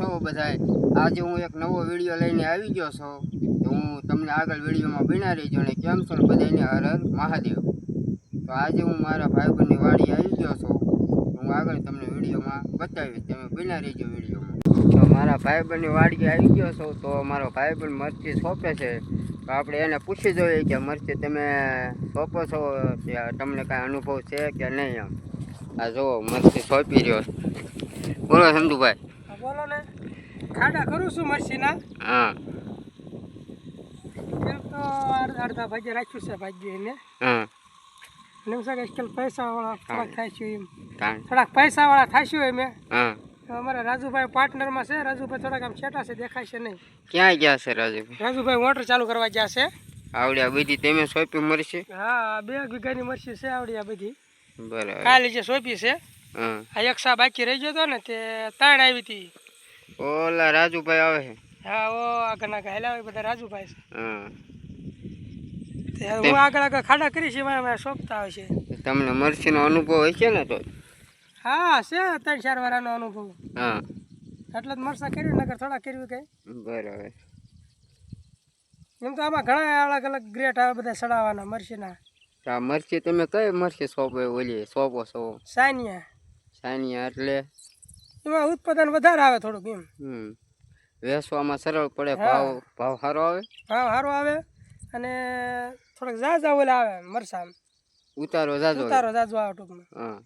છો બધાય? આજે હું એક નવો વિડીયો લઈને આવી ગયો છું. તો હું તમને આગળ વિડીયોમાં બના રહીજો અને કેમ છો બધાને હર હર મહાદેવ. તો આજે હું મારા ભાઈબંધની વાડી આવી ગયો છું. હું આગળ તમને વિડીયોમાં બતાવીશ, તમે બના રહીજો વિડીયોમાં. તો મારા ભાઈબંધની વાડી આવી ગયો છું. તો મારો ભાઈબંધ મરચી સોંપે છે. તો આપણે એને પૂછી જોઈએ કે મરચી તમે સોંપો છો કે તમને કાંઈ અનુભવ છે કે નહીં. એમ આ જો મરચી સોંપી રહ્યો. બોલો સંધુભાઈ. બોલો ને. ખાડા કરું છું મરસીના. હા. કેમ તો અડધા ભાગે રાખ્યું છે ભાગ્ય એને. હા. અને એમ છે કે પૈસાવાળા થોડાક થાય છે એમ. હા. થોડાક પૈસાવાળા થઈશું એમ. હા. અમારા રાજુભાઈ પાર્ટનરમાં છે. રાજુભાઈ થોડાક આમ છેટા છે, દેખાય છે નહીં. ક્યાં ગયા છે રાજુભાઈ? રાજુભાઈ મોટર ચાલુ કરવા ગયા છે. આવડ્યા બધી તમે સોંપી મરચી? હા, 2 વીઘાની મરચી છે આવડી આ બધી. બરાબર. કાલે જે સોંપી છે. હા. આ એક સા બાકી રહી ગયો હતો ને તે 3 આવી હતી. ઓલા રાજુભાઈ આવે છે? હા, ઓ આગળ ના હેલા હોય બધા રાજુભાઈ છે. હા. હું આગળ ખાડા કરી છે, મારે સોંપતા આવે છે. તમને મરચીનો અનુભવ હોય છે ને? તો હા, છે 3-4 વારનો અનુભવ. હા. એટલે જ મરસા કર્યું, નકર થોડા કર્યું કઈ. બરાબર. એમ તો આમાં ઘણા અલગ અલગ ગ્રેટ આવે બધા સડાવવાના મરચીના. આ મરચી તમે કઈ મરચી સોંપો? ઓલી સોંપો છો? સાનિયા. સાનિયા એટલે એમાં ઉત્પાદન વધારે આવે થોડુંક એમ. વેચવામાં સરળ પડે. ભાવ સારો આવે? ભાવ સારો આવે અને થોડોક ઝાઝા ઓલા આવે મરસા. ઉતારો જાજો આવે ટૂંકમાં. હા.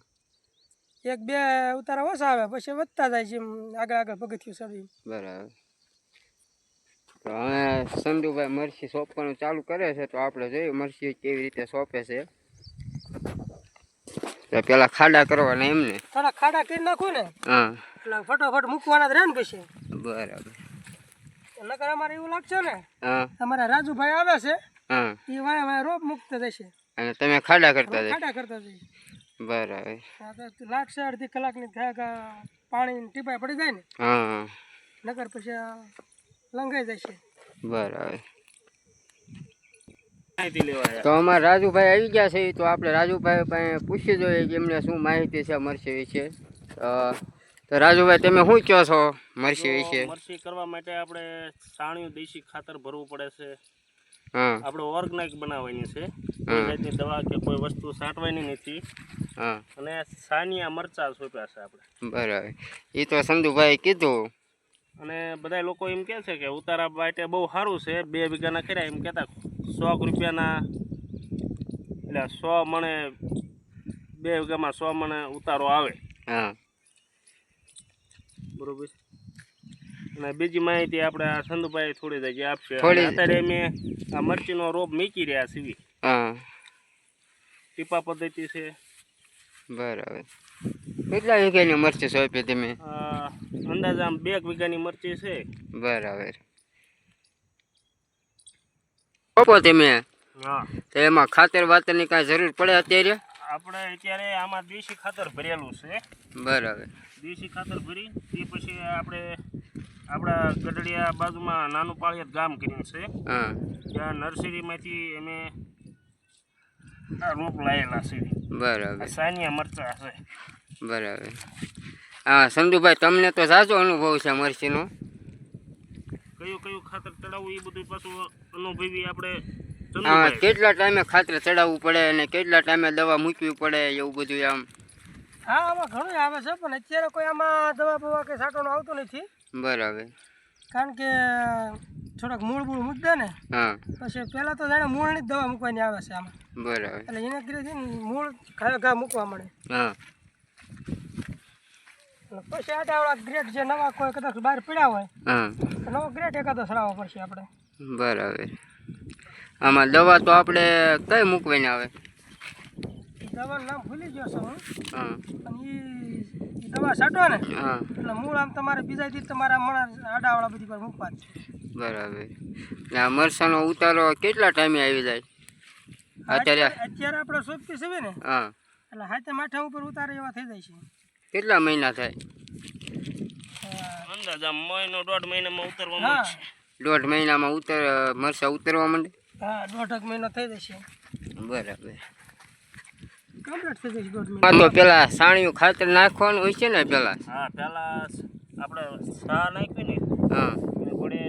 1-2 ઉતારા ઓછા આવે, પછી વધતા જાય છે આગળ પગથિયું ચડી. બરાબર. તો હવે સંધુભાઈ મરચી સોંપવાનું ચાલુ કરે છે. તો આપણે જોઈએ મરચી કેવી રીતે સોંપે છે. તો પેલા ખાડા કરવાના એમને? થોડા ખાડા કરી નાખું ને. હા. એટલે ફટોફટ મૂકવાના જ રહે ને પછી. બરાબર. નકર અમારે એવું લાગશે ને. હા. અમારા રાજુભાઈ આવે છે. હા. એ વાય રોપ મૂકતા જશે અને તમે ખાડા કરતા જશો? ખાડા કરતા જશે. બરાબર. હા, તો લાગશે અડધી કલાકની થાય પાણી ટીપાઈ પડી જાય ને. હા. નકર પછી લંઘાઈ જશે. બરાબર. તો અમારા રાજુભાઈ આવી ગયા છે. તો આપણે રાજુભાઈ પાસે પૂછી જોઈએ કે એમને શું માહિતી છે મરચી વિશે. તો રાજુભાઈ તમે શું કહો છો મરચી વિશે? મરચી કરવા માટે આપણે છાણિયું દેશી ખાતર ભરવું પડે છે. હા. આપણે ઓર્ગેનિક બનાવવાની છે. કોઈ જાતની દવા કે કોઈ વસ્તુ છાંટવાની નથી. હા. અને સાનિયા મરચા સોંપ્યા છે આપણે. બરાબર. એ તો સંધુભાઈ કીધું. અને બધા લોકો એમ કહે છે કે ઉતારા માટે બહુ સારું છે. 2 વીઘાના કર્યા એમ કહેતા 100 રૂપિયાના, એટલે 100 મણે 2 વીઘામાં 100 મણે ઉતારો આવે. હા. બરોબર. અને બીજી માહિતી આપણે આ સંધુભાઈ થોડી જગ્યાએ આપશે. અત્યારે અમે આ મરચીનો રોપ મૂકી રહ્યા છીએ. હા. ટીપા પદ્ધતિ છે. બરાબર. કેટલા વીઘાની મરચી સોંપી તમે? અંદાજ આમ 2 વીઘાની મરચી છે. બરાબર. સોંપો તમે? હા. તો એમાં ખાતર વાતરની કાંઈ જરૂર પડે અત્યારે? આપણે અત્યારે આમાં દેશી ખાતર ભરેલું છે. બરાબર. દેશી ખાતર ભરી તે પછી આપણે આપણા ગઢડિયા બાજુમાં નાનું પાળિયાદ ગામ કર્યું છે. હા. ત્યાં નર્સરીમાંથી અમે આ રોપ લાવેલા છે. બરાબર. સાનિયા મરચા છે. બરાબર. હા સંધુભાઈ, તમને તો સાચો અનુભવ છે મરચીનો. કયું ખાતર ચડાવવું એ બધું પાછું અનુભવી આપણે. હા. કેટલા ટાઈમે ખાતર ચડાવવું પડે અને કેટલા ટાઈમે દવા મૂકવી પડે એવું બધું આમ? હા, આમાં ઘણું આવે છે, પણ અત્યારે કોઈ આમાં દવા બવા કે છાંટવાનું આવતું નથી. બરાબર. કારણ કે થોડાક મૂળ મૂકી દે ને. હા. પછી પહેલાં તો જાણે મૂળની જ દવા મૂકવાની આવે છે આમાં. બરાબર. એટલે એને ધીરે મૂળ ઘા મૂકવા મળે. હા. પછી આટાવાળા ગ્રેટ જે નવા કોઈ કદાચ બહાર પીડ્યા હોય. હા. નવો ગ્રેટ એકાદો સડાવવો પડશે આપણે. બરાબર. આમાં દવા તો આપણે કઈ મૂકવાની આવે? દવાનું નામ ભૂલી ગયો છું હું. હા. અને એ દવા છાંટો ને. હા. એટલે મૂળ આમ તમારે બીજા દી તમારા આડાવાળા બધી પર મૂકવા. બરાબર. આ મરચાનો ઉતારો કેટલા ટાઈમે આવી જાય? અત્યારે આપણે સોંપી છે ને. હા. એટલે હાથે માથા ઉપર ઉતારે એવા થઈ જાય છે. કેટલા મહિના થાય? અંદાજ આમ મહિનો 1.5 મહિનામાં ઉતરવા માંડે. 1.5 મહિનામાં મરચાં ઉતરવા માંડે? હા, 1.5 મહિનો થઈ જશે. બરાબર. કમ્પ્લીટ થઈ જશે 1.5 મહિના. તો પેલા સાણિયું ખાતર નાખવાનું હોય છે ને પેલા? હા, પેલા આપણે સા નાખવી ને હા એને ઘોડે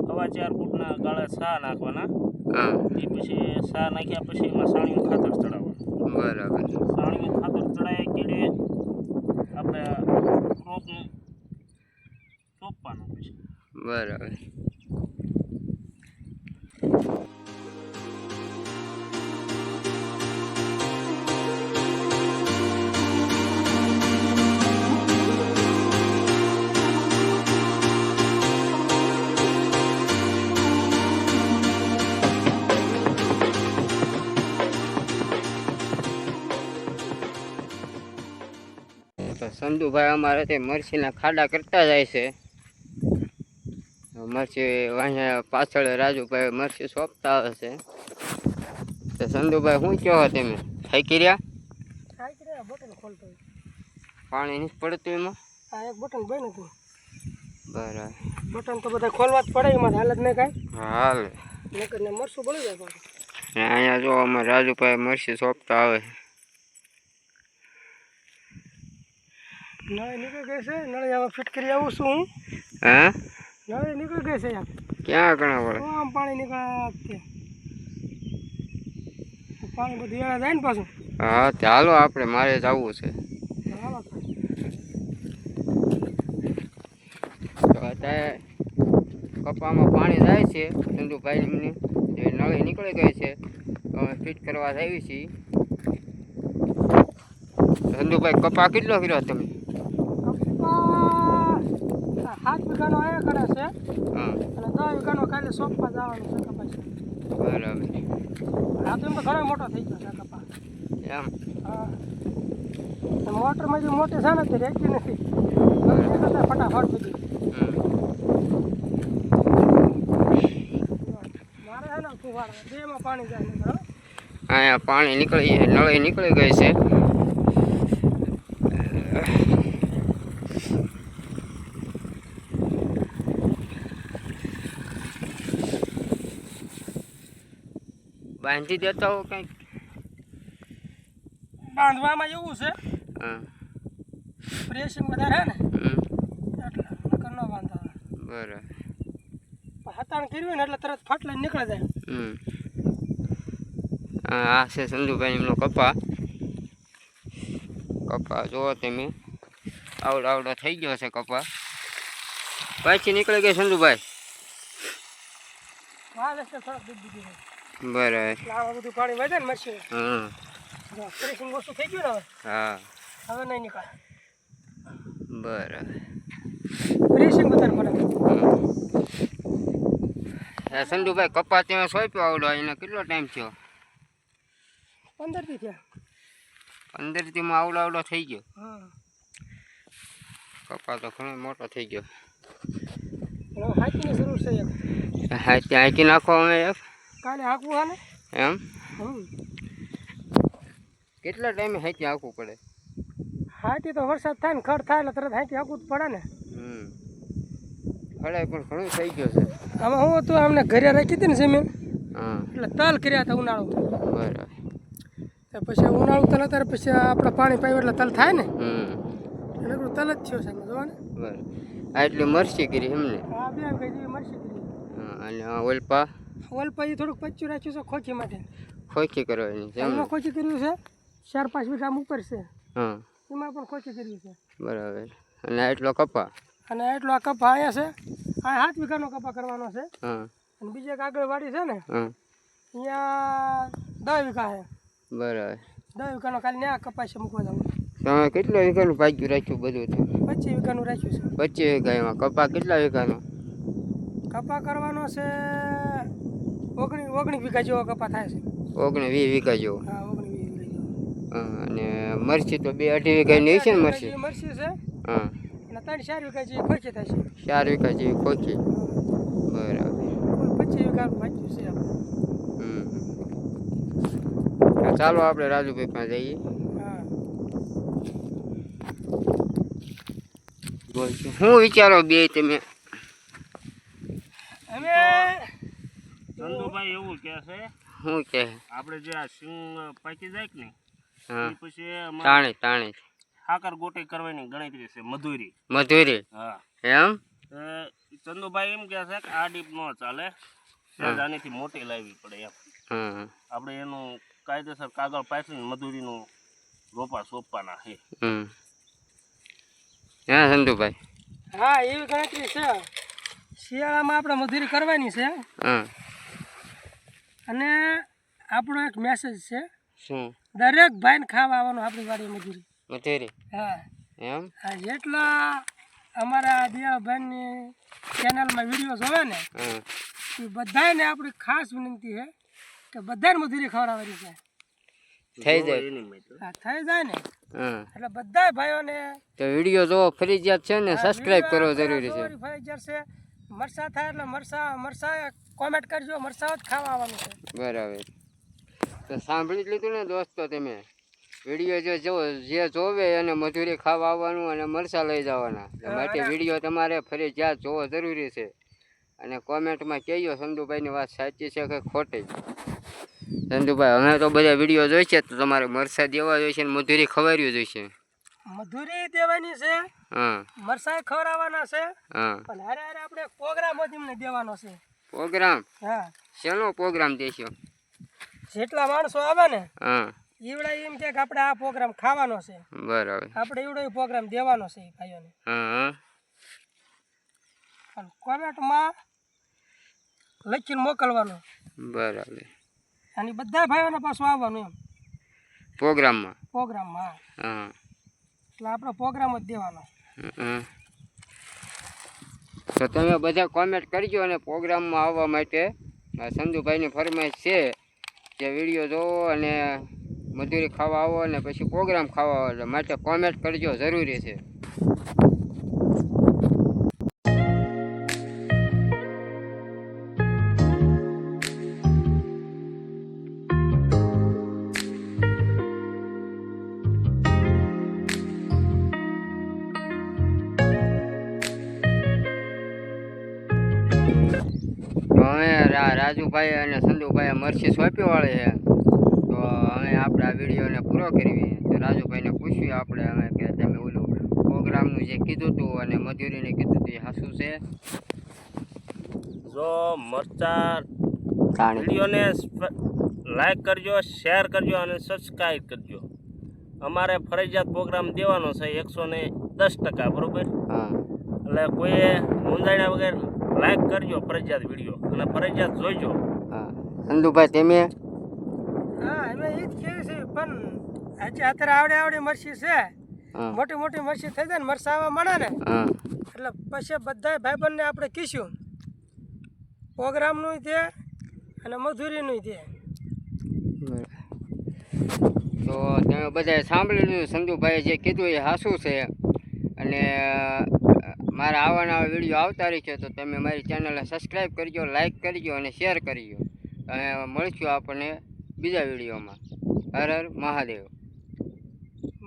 4.5 ફૂટના ગાળા સા નાખવાના. હા એ પછી સા નાખ્યા પછી એમાં સાણીયું ખાતર ચડાવવાનું. બરાબર સાણીયું ખાતર ચડાવ્યા કેડે આપણે ક્રોપનું ચોપવાનું પછી. બરાબર તો સંધુભાઈ અમારે તે મરચીના ખાડા કરતા જાય છે. મરચી અહીંયા પાછળ રાજુભાઈ મરચી સોંપતા આવે છે. તો સંધુભાઈ શું કહો તમે થાકી રહ્યા? કાંઈક રે બટન ખોલતો હોય. પાણી નથી પડતું એમાં? આ એક બટન બન્યું હતું. બરાબર બટન તો બધા ખોલવા જ પડે એમાં હાલત નહીં કાંઈ. હાલ નકર ને મરસું બળી જાય પાછું. ને અહીંયા જો અમારે રાજુભાઈ મરચી સોંપતા આવે. નળી નીકળી ગઈ છે. નળી હવે ફિટ કરી આવું છું હું. હા નળી નીકળી ગઈ છે યાર. ક્યાં ઘણા પડે? આમ પાણી નીકળે તે પાણી બધું એળા જાય ને પાછું. હા ચાલો આપણે મારે જવું છે. હાલો તો અત્યારે કપામાં પાણી જાય છે સંધુભાઈની જે નળી નીકળી ગઈ છે તો અમે ફિટ કરવા આવી છીએ. સંધુભાઈ કપા કેટલો કર્યો તમે? કપા 7 વીઘાનો આયા કરે છે હા અને 10 વીઘાનો કાલે સોંપવા જવાનું છે કપાસ. બરાબર આ તો એમ તો ઘણો મોટો થઈ ગયો છે કપા. એમ હા મોટરમાં જે મોટી છે ને તે રેતી નથી. ફટાફટ બધી મારે છે ને ફુવારા બેમાં પાણી જાય ને બરાબર. અહીંયા પાણી નીકળી નળી નીકળી ગઈ છે. બાંધી દેતા હો કંઈક? બાંધવામાં એવું છે હા પ્રેશિંગ વધારે છે ને એટલે નકર ન બાંધાવે. બરાબર હતાણ કર્યું ને એટલે તરત ફટ લઈને નીકળી જાય. આ છે સંધુભાઈ એમનો કપા. કપા જુઓ તમે આવડો આવડો થઈ ગયો છે કપા. પાછી નીકળી ગઈ સંધુભાઈ. હા રસ્તે થોડાક દૂધ દીધી છે. બરાબર એટલે આમાં બધું પાણી વધે ને મરશે. હા પ્રેશિંગ ઓછું થઈ ગયું ને હા હવે નહીં નીકળે. બરાબર પ્રેશિંગ વધારે પડે. સંધુભાઈ કપા ત્યાં સોંપ્યો આવડો એને કેટલો ટાઈમ થયો? 15 દી થયા. 15 દીમાં આવડો આવડો થઈ ગયો? હા કપા તો ઘણો મોટો થઈ ગયો. હવે હાંકીની જરૂર છે એક. હા ત્યાં હાંકી નાખો અમે એક. કાલે હાંકવું હા ને. એમ હમ કેટલા ટાઈમે હાંકી હાંકવું પડે? હાંકી તો વરસાદ થાય ને ખડ થાય એટલે તરત હાંકી હાંકવું જ પડે ને. ખડાઈ પણ ઘણું થઈ ગયો છે. આમાં હું હતું અમને ઘરે રાખી હતી ને જમીન હા એટલે તલ કર્યા હતા ઉનાળો. બરાબર તો પછી ઉનાળું તલ અત્યારે પછી આપણે પાણી પાયું એટલે તલ થાય ને એટલે તલ જ થયો છે જોવા ને. બરાબર આ એટલી મરચી કરી એમને? હા 2 વીઘા જેવી મરચી કરી. હા અને ઓલપા ઓલપાઈ થોડુંક પચ્ચું રાખ્યું છે ખોખી માટે. ખોખી કરવાની છે એમ? એમાં ખોખી કર્યું છે 4-5 વીઘા ઉપર છે હા એમાં પણ ખોખી કર્યું છે. બરાબર અને એટલો કપા? અને એટલો આ કપા અહીંયા છે આ 7 વીઘાનો કપા કરવાનો છે. હા અને બીજી એક આગળ વાડી છે ને હા અહીંયા 10 વીઘા છે. બરાબર 10 વીઘાનો ખાલી ત્યાં કપાસ મૂકવા જવું. તમે કેટલા વીઘાનું ભાગ્યું રાખ્યું બધું? 25 વીઘાનું રાખ્યું છે. 25 વીઘા. એમાં કપા કેટલા વીઘાનો? કપા કરવાનો છે 19 વીઘા જેવો કપા થાય છે. 19-20 વીઘા જેવો. હા 19-20 વીઘા જેવો. અને મરચી તો 2-2.5 વીઘાની હશે ને મરચી? મરચી છે હા અને 3-4 વીઘા જેવી ખોખી થાય છે. 4 વીઘા જેવી ખોખી. બરાબર કુલ 25 વીઘાનું વાંચ્યું છે આપણે. તો ચાલો આપણે રાજુભાઈ પાસે જઈએ. હા બોલ શું વિચારો બે તમે? અમે ચંદુભાઈ એવું કહે છે શું કહે? આપણે જે આ સિંગ પાકી જાય કે નહીં હા એ પછી તાણે તાણે ઠાકર ગોટી કરવાની ગણતરી છે મધુરી. મધુરી હા એમ ચંદુભાઈ એમ કહે છે કે આ ડીપ ન ચાલે, સહેજ આનીથી મોટી લાવવી પડે એમ. હમ આપણે એનું કાયદેસર કાગળ પાથરીને મધુરીનું રોપા સોંપવાના છે. હા સંધુભાઈ હા એવી ગણતરી છે. શિયાળામાં આપણે મજૂરી કરવાની છે. હા અને આપણો એક મેસેજ છે, શું દરેક ભાઈને ખાવા આવવાનું આપણી વાડી મજૂરી. મધુરી હા એમ આ જેટલા અમારા દિયાભાઈની ચેનલમાં વિડીયો જોવે ને એ બધાને આપણી ખાસ વિનંતી છે કે બધાને મજૂરી ખવડાવવાની છે. થઈ જાય હા થઈ જાય ને હા એટલે બધા ભાઈઓને તો વિડીયો જોવો ફરજિયાત છે ને સબસ્ક્રાઇબ કરવો જરૂરી છે. ફરજિયાત છે. મરસા થાય એટલે મરસા કોમેન્ટ કરજો, મરસા જ ખાવા આવવાનું છે. બરાબર. તો સાંભળી જ લીધું ને દોસ્તો, તમે વિડીયો જે જોવે અને મજૂરી ખાવા આવવાનું અને મરચાં લઈ જવાના. એ માટે વિડીયો તમારે ફરજિયાત જોવો જરૂરી છે. અને કોમેન્ટમાં કહેજો સંધુભાઈની વાત સાચી છે કે ખોટી. સંધુભાઈ અમે તો બધા વિડીયો જોઈશે તો તમારે મરચાં દેવા જોઈશે ને મજૂરી ખવાડવી જોઈશે. મજૂરી દેવાની છે, હા મરચાં ખવડાવવાના છે, હા પણ હારે હારે આપણે પ્રોગ્રામ જ એમને દેવાનો છે. પ્રોગ્રામ હા શેનો પ્રોગ્રામ દેશો? જેટલા માણસો આવે ને હા ઈવડે એમ કે આપણે આ પ્રોગ્રામ ખાવાનો છે, બરાબર. આપણે ઈવડે પ્રોગ્રામ દેવાનો છે એ ભાઈઓને. હા પણ કોમેન્ટમાં લખીને મોકલવાનું. બરાબર. અને બધા ભાઈઓને પાછું આવવાનું એમ પ્રોગ્રામમાં. પ્રોગ્રામમાં. હા એટલે આપણે પ્રોગ્રામ જ દેવાનો. તો તમે બધા કોમેન્ટ કરજો અને પ્રોગ્રામમાં આવવા માટે સંધુભાઈની ફરમાઈશ છે કે વિડીયો જોવો અને મજૂરી ખાવા આવો અને પછી પ્રોગ્રામ ખાવા આવો, એટલે માટે કોમેન્ટ કરજો જરૂરી છે. તો હવે રાજુભાઈ અને સંધુભાઈ મરચી સોંપી વાળી છે, તો હવે આપણે આ વિડીયોને પૂરો કરવી. તો રાજુભાઈને પૂછ્યું આપણે અમે કે તમે ઓલું પ્રોગ્રામનું જે કીધું હતું અને મજૂરીને કીધું હતું એ સાચું છે? જો મરચા વિડીયોને લાઈક કરજો, શેર કરજો અને સબસ્ક્રાઈબ કરજો. અમારે ફરજિયાત પ્રોગ્રામ દેવાનો છે 110%, બરોબર? હા એટલે કોઈએ મૂંઝાણ્યા વગર લાઈક કરજો ફરજિયાત વિડીયો અને ફરજિયાત જોઈજો. હા સંધુભાઈ તમે? હા અમે એ જ કહીએ છીએ, પણ હજી અત્યારે આવડી મરસી છે, મોટી મોટી મરસી થઈ જાય ને મરસા આવવા મળે ને એટલે પછી બધા ભાઈબંધને આપણે કહીશું પ્રોગ્રામનું છે અને મજૂરીનું છે. તો તમે બધાએ સાંભળી લીધું, સંધુભાઈએ જે કીધું એ સાચું છે. અને મારા આવા નવા વિડીયો આવતા રહેશે તો તમે મારી ચેનલને સબસ્ક્રાઈબ કરજો, લાઈક કરજો અને શેર કરજો. અને મળીશું આપણને બીજા વિડીયોમાં. Har Har Mahadev.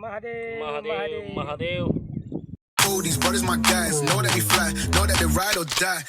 Mahadev Mahadev Mahadev. These brothers my guys, know that we fly, know that they ride or die.